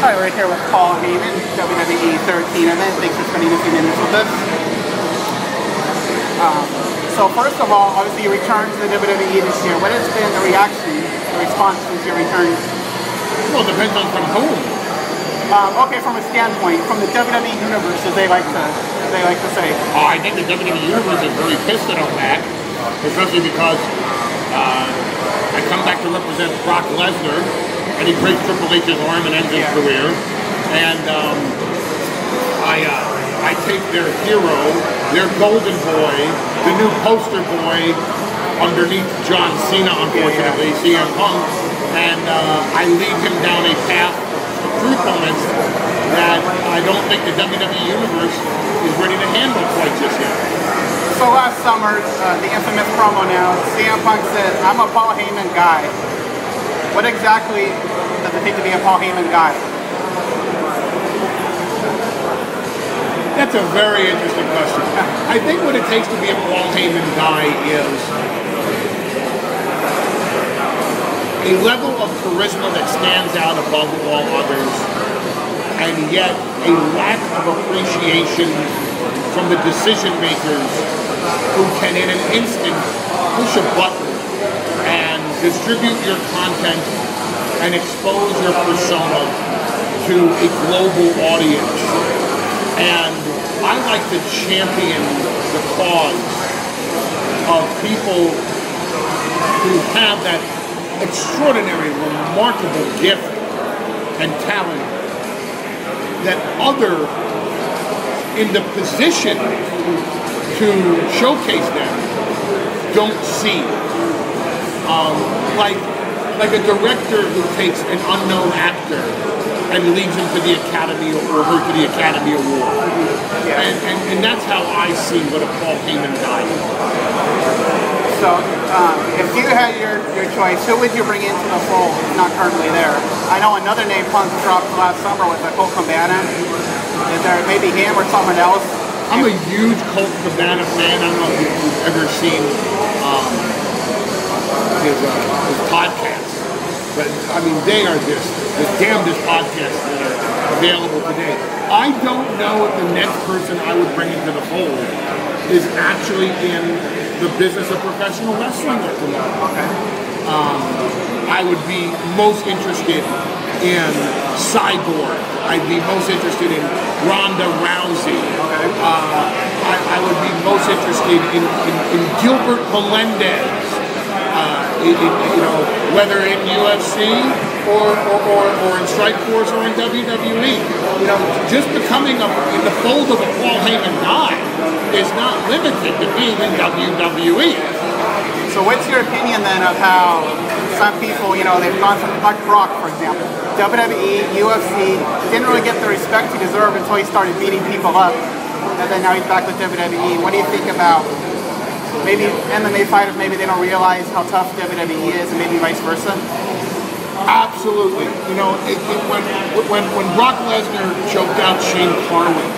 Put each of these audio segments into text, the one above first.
Hi, we're here with Paul Heyman, WWE 13 event. Thanks for spending a few minutes with us. So first of all, obviously you returned to the WWE this year. What has been the reaction, the response since your return? Well, it depends on from whom. Okay, from a standpoint, from the WWE universe, as they like to say. I think the WWE universe is very pissed that I'm back, especially because I come back to represent Brock Lesnar, and he breaks Triple H's arm and ends his career. And I take their hero, their golden boy, the new poster boy underneath John Cena, unfortunately, CM Punk, and I lead him down a path of truthfulness that I don't think the WWE Universe is ready to handle quite just yet. So last summer, the infamous promo now, CM Punk said, "I'm a Paul Heyman guy." What exactly does it take to be a Paul Heyman guy? That's a very interesting question. I think what it takes to be a Paul Heyman guy is a level of charisma that stands out above all others, and yet a lack of appreciation from the decision makers who can in an instant push a button and distribute your content and expose your persona to a global audience. And I like to champion the cause of people who have that extraordinary, remarkable gift and talent that others in the position to showcase them don't see. Like a director who takes an unknown actor and leads him to the Academy or her to the Academy Award. And that's how I see what a Paul Heyman guy is. So, if you had your choice, who would you bring into the fold who's not currently there? I know another name Punk dropped last summer was Colt Cabana. Is there maybe him or someone else? I'm a huge Colt Cabana fan. I don't know if you've ever seen his podcasts, but I mean they are just the damnedest podcasts that are available today. I don't know if the next person I would bring into the fold is actually in the business of professional wrestling at the moment. Okay. I would be most interested in Cyborg. I'd be most interested in Ronda Rousey. Okay. I would be most interested in Gilbert Melendez. Whether in UFC or in Strikeforce or in WWE. Just becoming in the fold of a Paul Heyman guy is not limited to being in WWE. So what's your opinion then of how some people, they've gone from, like Brock, for example, WWE, UFC, didn't really get the respect he deserved until he started beating people up, and then now he's back with WWE. What do you think about maybe MMA fighters, maybe they don't realize how tough WWE is, and maybe vice versa? Absolutely. When Brock Lesnar choked out Shane Carwin,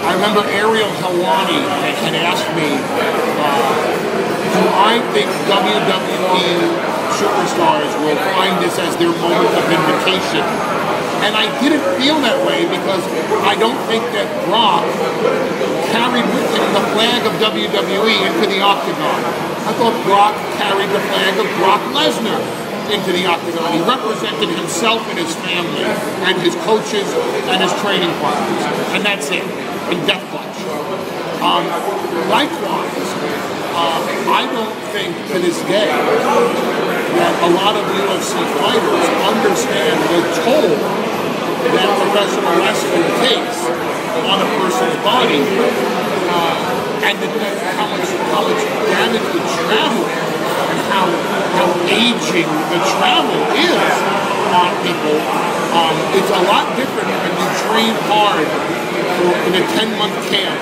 I remember Ariel Helwani had asked me, do I think WWE superstars will find this as their moment of vindication? And I didn't feel that way because I don't think that Brock carried with him the flag of WWE into the octagon. I thought Brock carried the flag of Brock Lesnar into the octagon. He represented himself and his family and his coaches and his training partners. And that's it, in Death Clutch. Likewise, I don't think to this day that a lot of UFC fighters understand the toll that professional wrestling takes on a person's body, and how much damage the travel and how aging the travel is on people. It's a lot different when you train hard in a 10-month camp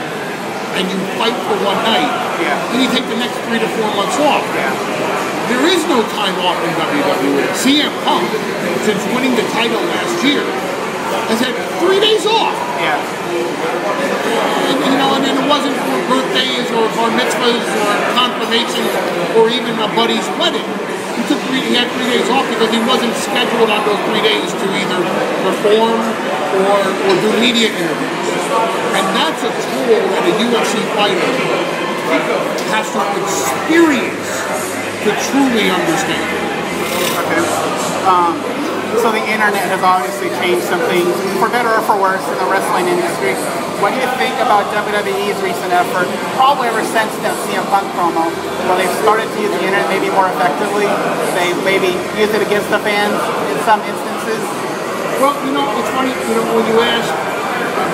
and you fight for one night, and you take the next 3 to 4 months off. There is no time off in WWE. CM Punk, since winning the title last year, has had 3 days off. And it wasn't for birthdays or bar mitzvahs or confirmations or even a buddy's wedding. he had 3 days off because he wasn't scheduled on those 3 days to either perform or do media interviews. And that's a tool that a UFC fighter has to experience to truly understand. Okay. So the internet has obviously changed some things, for better or for worse, in the wrestling industry. What do you think about WWE's recent effort, probably ever since that CM Punk promo, where they've started to use the internet maybe more effectively? They maybe use it against the fans in some instances? Well, it's funny, when you asked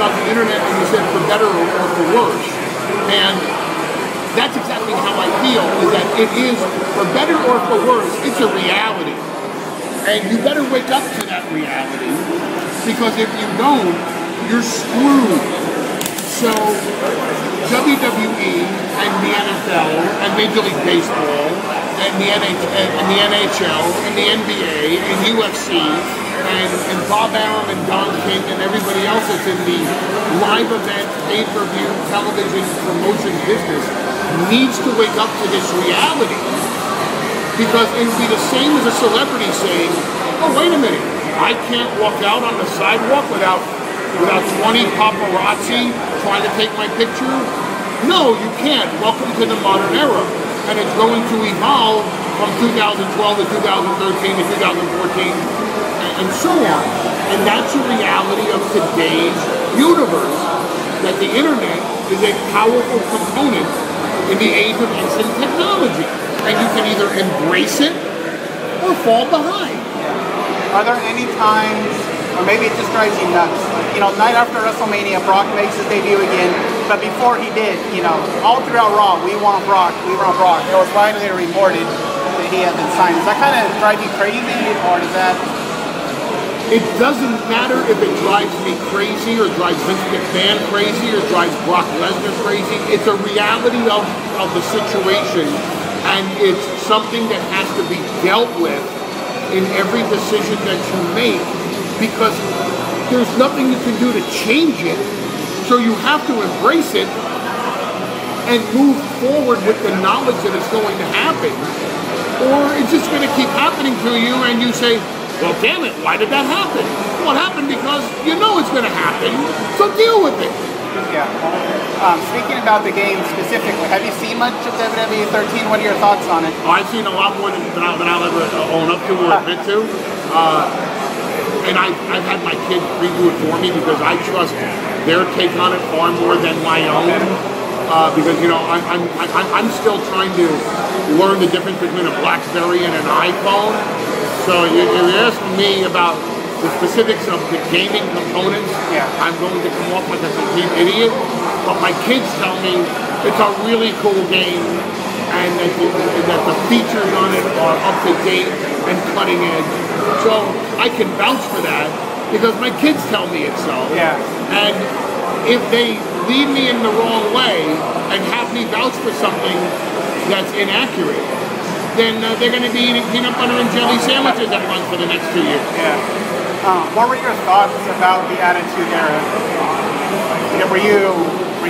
about the internet and you said for better or for worse, and that's exactly how I feel, is that it is, for better or for worse, it's a reality. And you better wake up to that reality, because if you don't, you're screwed. So, WWE and the NFL and Major League Baseball and the NHL and the NBA and UFC and Bob Arum and Don King and everybody else that's in the live event, pay-per-view, television, promotion business needs to wake up to this reality. Because it would be the same as a celebrity saying, oh, wait a minute, I can't walk out on the sidewalk without 20 paparazzi trying to take my picture? No, you can't. Welcome to the modern era. And it's going to evolve from 2012 to 2013 to 2014 and so on. And that's a reality of today's universe, that the internet is a powerful component in the age of instant technology. And you can either embrace it or fall behind. Are there any times, or maybe it just drives you nuts, night after WrestleMania, Brock makes his debut again, but before he did, all throughout Raw, we want Brock. It was finally reported that he had been signed. Does that kind of drive you crazy, or does that... It doesn't matter if it drives me crazy, or drives Vince McMahon crazy, or drives Brock Lesnar crazy. It's a reality of the situation, and it's something that has to be dealt with in every decision that you make, because there's nothing you can do to change it, so you have to embrace it and move forward with the knowledge that it's going to happen, or it's just going to keep happening to you and you say, well, damn it, why did that happen? Well, it happened because you know it's going to happen, so deal with it. Yeah. Speaking about the game specifically, have you seen much of WWE 13? What are your thoughts on it? Oh, I've seen a lot more than I'll ever own up to or admit to. And I've had my kids preview it for me because I trust their take on it far more than my own. Because I'm still trying to learn the difference between a BlackBerry and an iPhone. So you're asking me about the specifics of the gaming components. Yeah. I'm going to come off like a complete idiot. But my kids tell me it's a really cool game, and that the features on it are up to date and cutting edge. So I can vouch for that because my kids tell me it's so. Yeah. And if they lead me in the wrong way and have me vouch for something that's inaccurate, then they're going to be eating peanut butter and jelly sandwiches at lunch for the next 2 years. Yeah. What were your thoughts about the Attitude Era? Were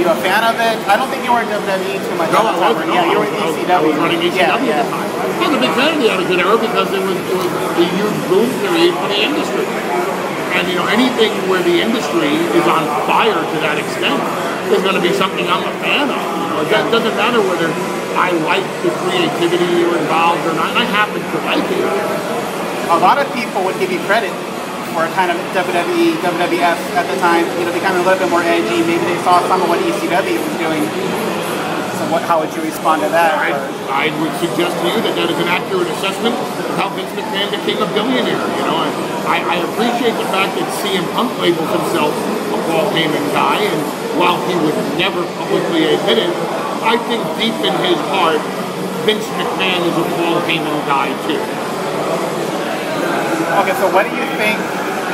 you a fan of it? I don't think you were in WWE too much. No, I wasn't. Yeah, you were in ECW. I was running ECW at the time. I was a big fan of the Attitude Era because it was a huge boom period for the industry. And anything where the industry is on fire to that extent is going to be something I'm a fan of. It doesn't matter whether I like the creativity or involved or not. I happen to like it. A lot of people would give you credit for kind of WWE, WWF at the time, becoming a little bit more edgy. Maybe they saw some of what ECW was doing. So how would you respond to that? I would suggest to you that is an accurate assessment of how Vince McMahon became a billionaire. I appreciate the fact that CM Punk labels himself a Paul Heyman guy, and while he would never publicly admit it, I think deep in his heart, Vince McMahon is a Paul Heyman guy too. Okay, so what do you think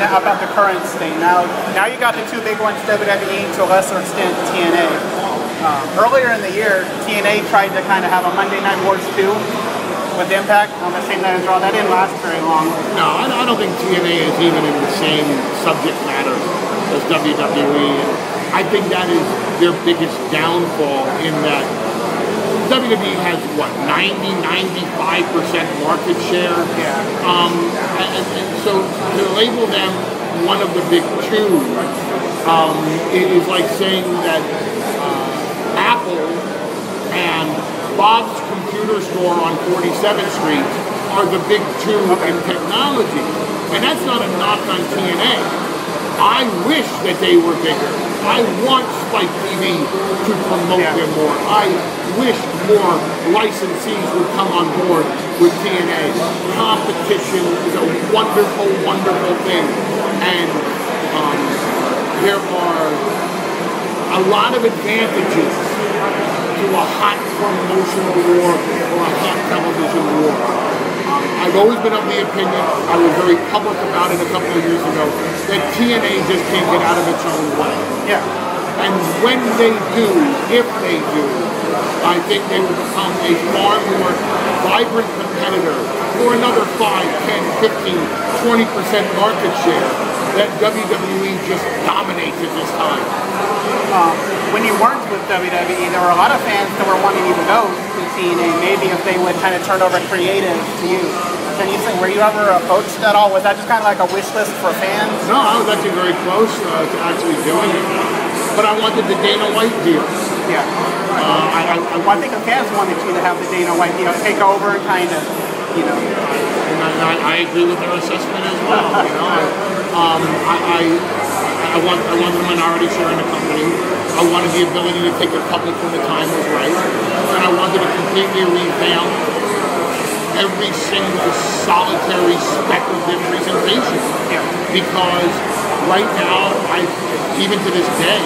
about the current state? Now you got the two big ones, WWE, to a lesser extent TNA. Earlier in the year, TNA tried to kind of have a Monday Night Wars 2 with Impact on the same night as Raw. That didn't last very long. No, I don't think TNA is even in the same subject matter as WWE. I think that is their biggest downfall, in that WWE has what, 95% market share. Yeah. And so to label them one of the big two is like saying that Apple and Bob's Computer Store on 47th Street are the big two in technology. And that's not a knock on TNA. I wish that they were bigger. I want Spike TV to promote them more. I wish more licensees would come on board with TNA. Competition is a wonderful, wonderful thing. And there are a lot of advantages to a hot promotional war or a hot television war. I've always been of the opinion, I was very public about it a couple of years ago, that TNA just can't get out of its own way. Yeah. And when they do, if they do, I think they will become a far more vibrant competitor for another 5, 10, 15, 20% market share that WWE just dominates at this time. When you weren't with WWE, there were a lot of fans that were wanting you to go to TNA, maybe if they would kind of turn over creative to you. Can you say, were you ever approached at all? Was that just kind of like a wish list for fans? No, I was actually very close to actually doing it. But I wanted the Dana White deal. Yeah. I think the fans wanted you to have the Dana White deal, take over and kind of, you know. And I agree with their assessment as well. You know, I want the minority share in the company. I wanted the ability to take it public when the time was right. And I wanted to completely revamp every single solitary speck of their presentation. Yeah. Because right now, even to this day,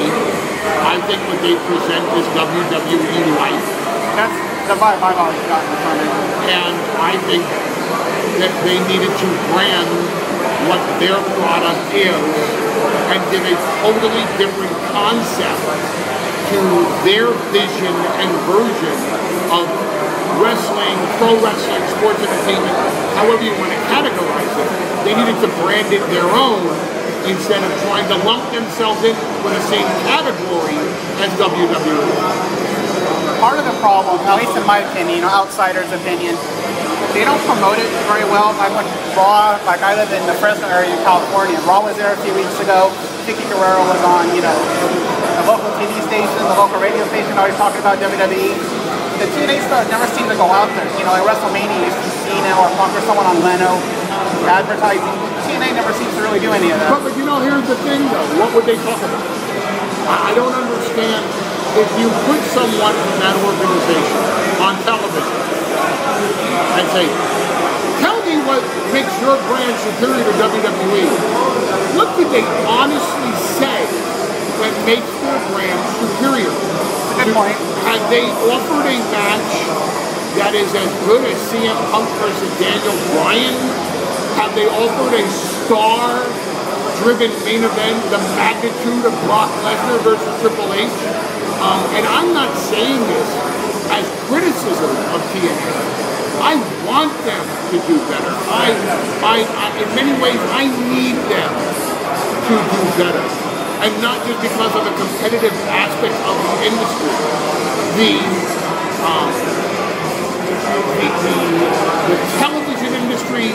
I think what they present is WWE light. That's the vibe I've always gotten from it. And I think that they needed to brand what their product is and give a totally different concept to their vision and version of wrestling, pro wrestling, sports entertainment, however you want to categorize it. They needed to brand it their own instead of trying to lump themselves in with the same category as WWE. Part of the problem, at least in my opinion, outsider's opinion, they don't promote it very well. Like when Raw, like I live in the Fresno area in California. Raw was there a few weeks ago. Vicky Guerrero was on, you know, the local TV station, the local radio station, always talking about WWE. The TNA stuff never seemed to go out there. You know, like WrestleMania, you see Cena or Punk or someone on Leno advertising. TNA never seems to really do any of that. But you know, here's the thing though. What would they talk about? I don't understand. If you put someone from that organization on television and say, tell me what makes your brand superior to WWE, what did they honestly say that makes their brand superior? Good point. Have they offered a match that is as good as CM Punk versus Daniel Bryan? Have they offered a star-driven main event, the magnitude of Brock Lesnar versus Triple H? And I'm not saying this as criticism of TNA. I want them to do better. In many ways, I need them to do better. And not just because of the competitive aspect of the industry. The television industry,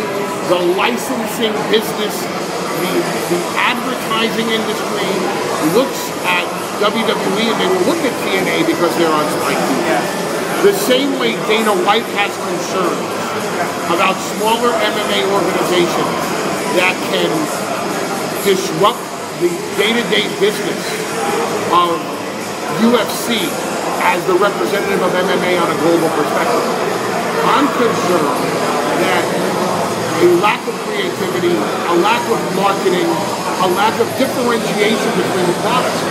the licensing business, the advertising industry looks at WWE and they will look at TNA because they're on Spike TV. Yeah. The same way Dana White has concerns about smaller MMA organizations that can disrupt the day-to-day business of UFC as the representative of MMA on a global perspective. I'm concerned that a lack of creativity, a lack of marketing, a lack of differentiation between the products.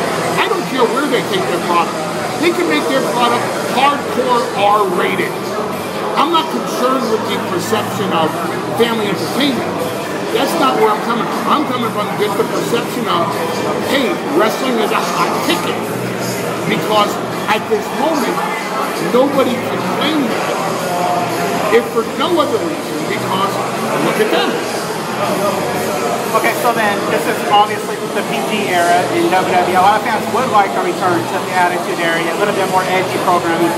I don't care where they take their product. They can make their product hardcore R-rated. I'm not concerned with the perception of family entertainment. That's not where I'm coming from. I'm coming from just the perception of, hey, wrestling is a hot ticket. Because at this moment, nobody can claim that. If for no other reason, because look at them. Okay, so then this is obviously the PG era in WWE. A lot of fans would like a return to the Attitude Era, a little bit more edgy programming.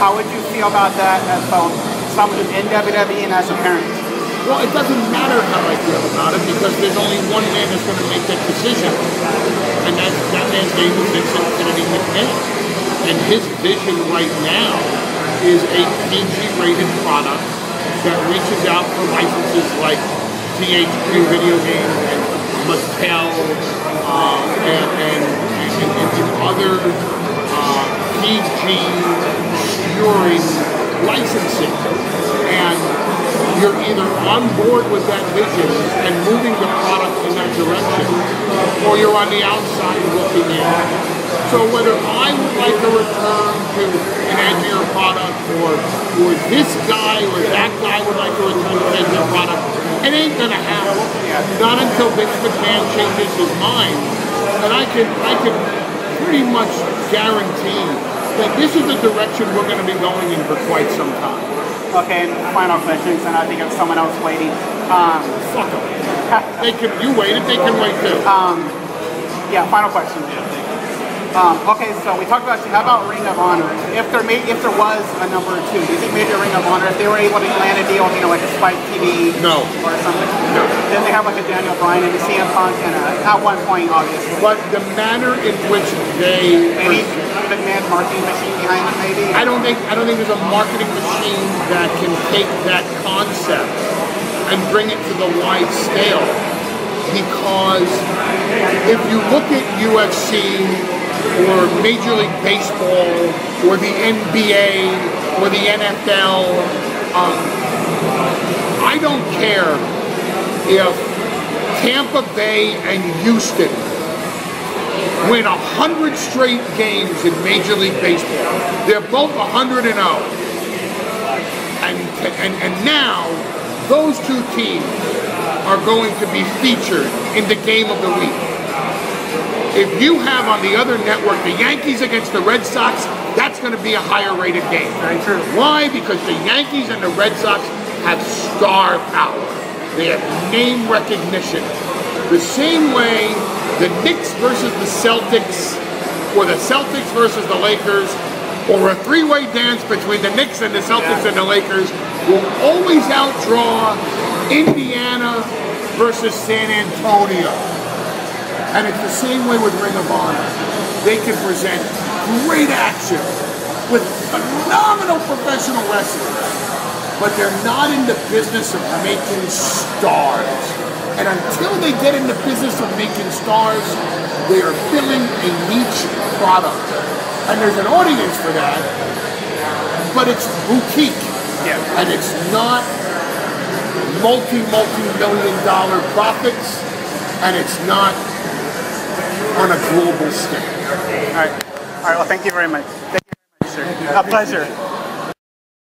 how would you feel about that as both someone who's in WWE and as a parent? Well, it doesn't matter how I feel about it because there's only one man that's going to make that decision. And that man's name is Vince Infinity McMahon. And his vision right now is a PG-rated product that reaches out for licenses like THQ video games and Mattel and other PG skewering licensing. And you're either on board with that vision and moving the product in that direction, or you're on the outside looking in. So whether I would like a return to an edgier product, or this guy or that guy would like a return to an edgier product, it ain't gonna happen. Not until Vince McMahon changes his mind. And I can pretty much guarantee that this is the direction we're going to be going in for quite some time. Okay, and final questions, and I think of someone else waiting. Fuck them. You waited, they can wait too. Yeah, final question. Okay, so we talked about, how about Ring of Honor? If there was a number 2, do you think maybe a Ring of Honor, if they were able to land a deal, like a Spike TV? No. Or something? No. Then they have like a Daniel Bryan and a CM Punk, and at one point, obviously. But the manner in which they... Maybe the mad marketing machine behind it, maybe? I don't think there's a marketing machine that can take that concept and bring it to the wide scale. Because if you look at UFC or Major League Baseball or the NBA or the NFL, I don't care if Tampa Bay and Houston win 100 straight games in Major League Baseball. They're both 100-0. And now those two teams are going to be featured in the game of the week. If you have on the other network the Yankees against the Red Sox, that's going to be a higher rated game. Very true. Why? Because the Yankees and the Red Sox have star power. They have name recognition. The same way the Knicks versus the Celtics, or the Celtics versus the Lakers, or a three-way dance between the Knicks and the Celtics and the Lakers will always outdraw Indiana versus San Antonio. And it's the same way with Ring of Honor. They can present great action with phenomenal professional wrestlers, but they're not in the business of making stars. And until they get in the business of making stars, they are filling a niche product. And there's an audience for that, but it's boutique. And it's not multi-million dollar profits, and it's not on a global scale. All right. Well, thank you very much. Thank you very much, sir. A pleasure.